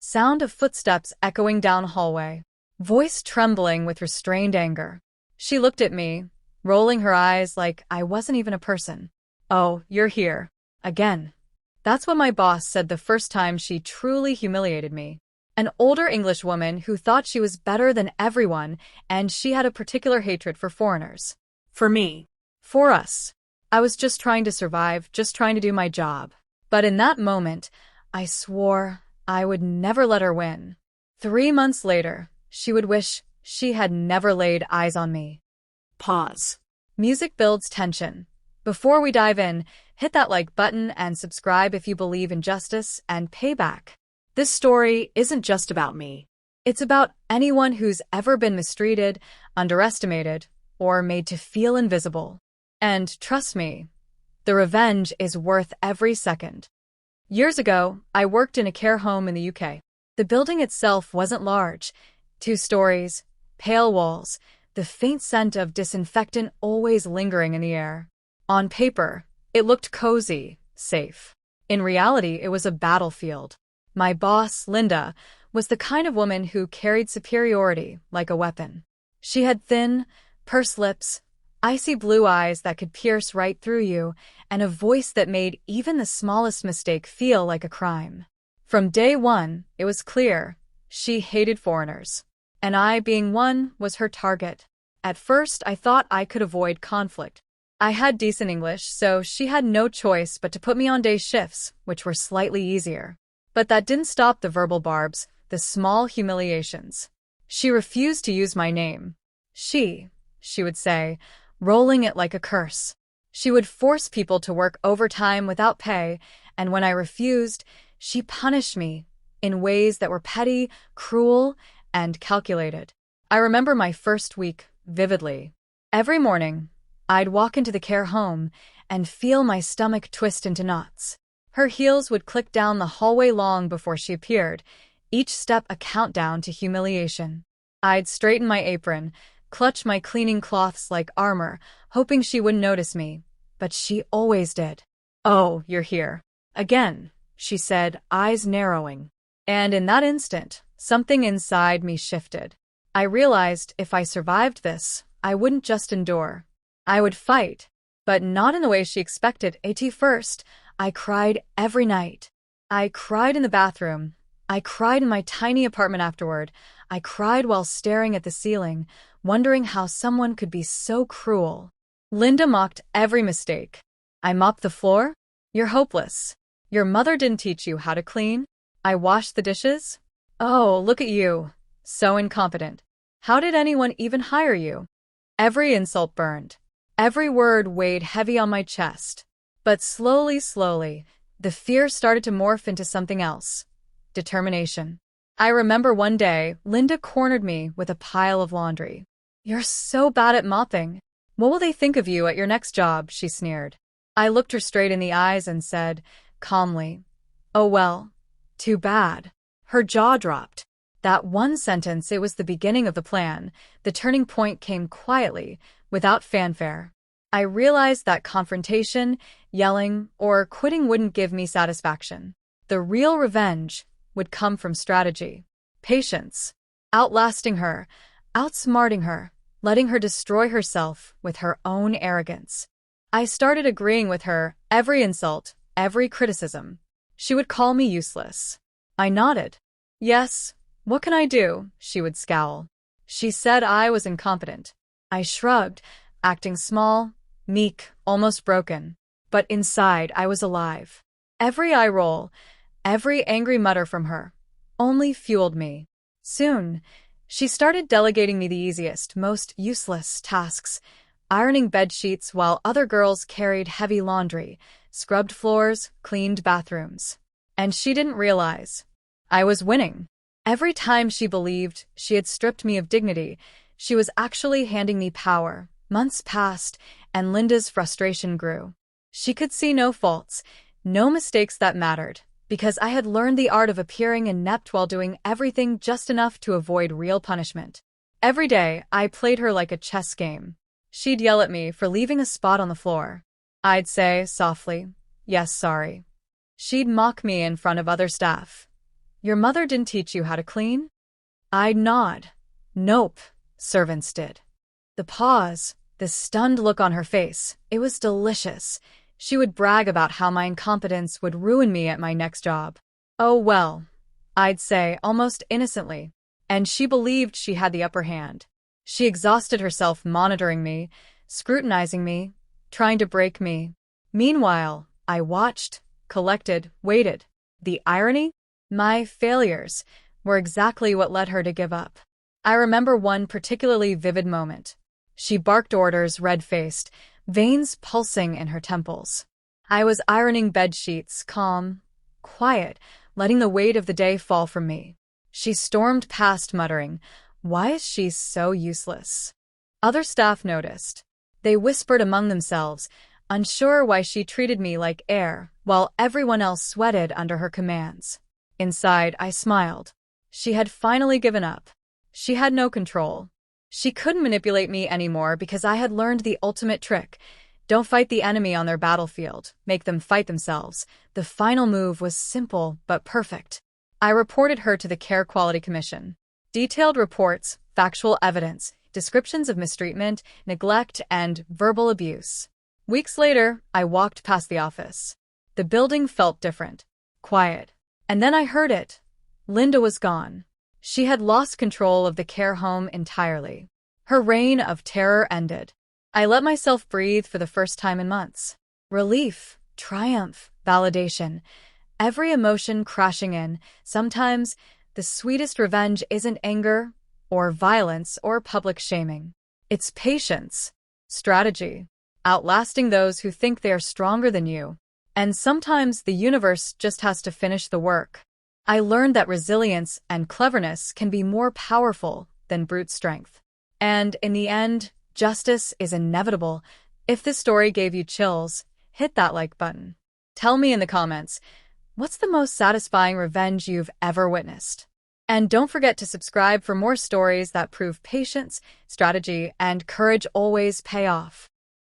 sound of footsteps echoing down hallway, voice trembling with restrained anger. She looked at me, rolling her eyes like I wasn't even a person. "Oh, you're here. Again." That's what my boss said the first time she truly humiliated me. An older English woman who thought she was better than everyone, and she had a particular hatred for foreigners. For me. For us. I was just trying to survive, just trying to do my job. But in that moment, I swore I would never let her win. 3 months later, she would wish she had never laid eyes on me. Pause. Music builds tension. Before we dive in, hit that like button and subscribe if you believe in justice and payback. This story isn't just about me. It's about anyone who's ever been mistreated, underestimated, or made to feel invisible. And trust me, the revenge is worth every second. Years ago, I worked in a care home in the UK. The building itself wasn't large. 2 stories, pale walls, the faint scent of disinfectant always lingering in the air. On paper, it looked cozy, safe. In reality, it was a battlefield. My boss, Linda, was the kind of woman who carried superiority like a weapon. She had thin, pursed lips, icy blue eyes that could pierce right through you, and a voice that made even the smallest mistake feel like a crime. From day one, it was clear she hated foreigners. And I, being one, was her target. At first, I thought I could avoid conflict. I had decent English, so she had no choice but to put me on day shifts, which were slightly easier. But that didn't stop the verbal barbs, the small humiliations. She refused to use my name. She would say, rolling it like a curse. She would force people to work overtime without pay, and when I refused, she punished me in ways that were petty, cruel, and calculated. I remember my first week vividly. Every morning, I'd walk into the care home and feel my stomach twist into knots. Her heels would click down the hallway long before she appeared, each step a countdown to humiliation. I'd straighten my apron, clutch my cleaning cloths like armor, hoping she wouldn't notice me, but she always did. "Oh, you're here. Again," she said, eyes narrowing. And in that instant, something inside me shifted. I realized if I survived this, I wouldn't just endure. I would fight, but not in the way she expected. At first, I cried every night. I cried in the bathroom. I cried in my tiny apartment afterward. I cried while staring at the ceiling, wondering how someone could be so cruel. Linda mocked every mistake. "I mopped the floor? You're hopeless. Your mother didn't teach you how to clean? I washed the dishes? Oh, look at you. So incompetent. How did anyone even hire you?" Every insult burned. Every word weighed heavy on my chest. But slowly, the fear started to morph into something else. Determination. I remember one day, Linda cornered me with a pile of laundry. "You're so bad at mopping. What will they think of you at your next job?" she sneered. I looked her straight in the eyes and said, calmly, "Oh well, too bad." Her jaw dropped. That one sentence, it was the beginning of the plan. The turning point came quietly, without fanfare. I realized that confrontation, yelling, or quitting wouldn't give me satisfaction. The real revenge would come from strategy, patience, outlasting her, outsmarting her, letting her destroy herself with her own arrogance. I started agreeing with her, every insult, every criticism. She would call me useless. I nodded. "Yes, what can I do?" She would scowl. She said I was incompetent. I shrugged, acting small, meek, almost broken. But inside, I was alive. Every eye roll, every angry mutter from her, only fueled me. Soon, she started delegating me the easiest, most useless tasks, ironing bed sheets while other girls carried heavy laundry, scrubbed floors, cleaned bathrooms. And she didn't realize I was winning. Every time she believed she had stripped me of dignity, she was actually handing me power. Months passed, and Linda's frustration grew. She could see no faults, no mistakes that mattered, because I had learned the art of appearing inept while doing everything just enough to avoid real punishment. Every day, I played her like a chess game. She'd yell at me for leaving a spot on the floor. I'd say, softly, "Yes, sorry." She'd mock me in front of other staff. Your mother didn't teach you how to clean? I'd nod. Nope, servants did. The pause, the stunned look on her face, it was delicious. She would brag about how my incompetence would ruin me at my next job. Oh well, I'd say, almost innocently. And she believed she had the upper hand. She exhausted herself monitoring me, scrutinizing me, trying to break me. Meanwhile, I watched, collected, waited. The irony? My failures were exactly what led her to give up. I remember one particularly vivid moment. She barked orders, red-faced, veins pulsing in her temples. I was ironing bed sheets, calm, quiet, letting the weight of the day fall from me. She stormed past, muttering, "Why is she so useless?" Other staff noticed. They whispered among themselves, unsure why she treated me like air, while everyone else sweated under her commands. Inside, I smiled. She had finally given up. She had no control. She couldn't manipulate me anymore because I had learned the ultimate trick. Don't fight the enemy on their battlefield. Make them fight themselves. The final move was simple but perfect. I reported her to the Care Quality Commission. Detailed reports, factual evidence, descriptions of mistreatment, neglect, and verbal abuse. Weeks later, I walked past the office. The building felt different. Quiet. And then I heard it. Linda was gone. She had lost control of the care home entirely. Her reign of terror ended. I let myself breathe for the first time in months. Relief, triumph, validation, every emotion crashing in. Sometimes, the sweetest revenge isn't anger, or violence, or public shaming. It's patience, strategy, outlasting those who think they are stronger than you. And sometimes the universe just has to finish the work. I learned that resilience and cleverness can be more powerful than brute strength. And in the end, justice is inevitable. If this story gave you chills, hit that like button. Tell me in the comments, what's the most satisfying revenge you've ever witnessed? And don't forget to subscribe for more stories that prove patience, strategy, and courage always pay off.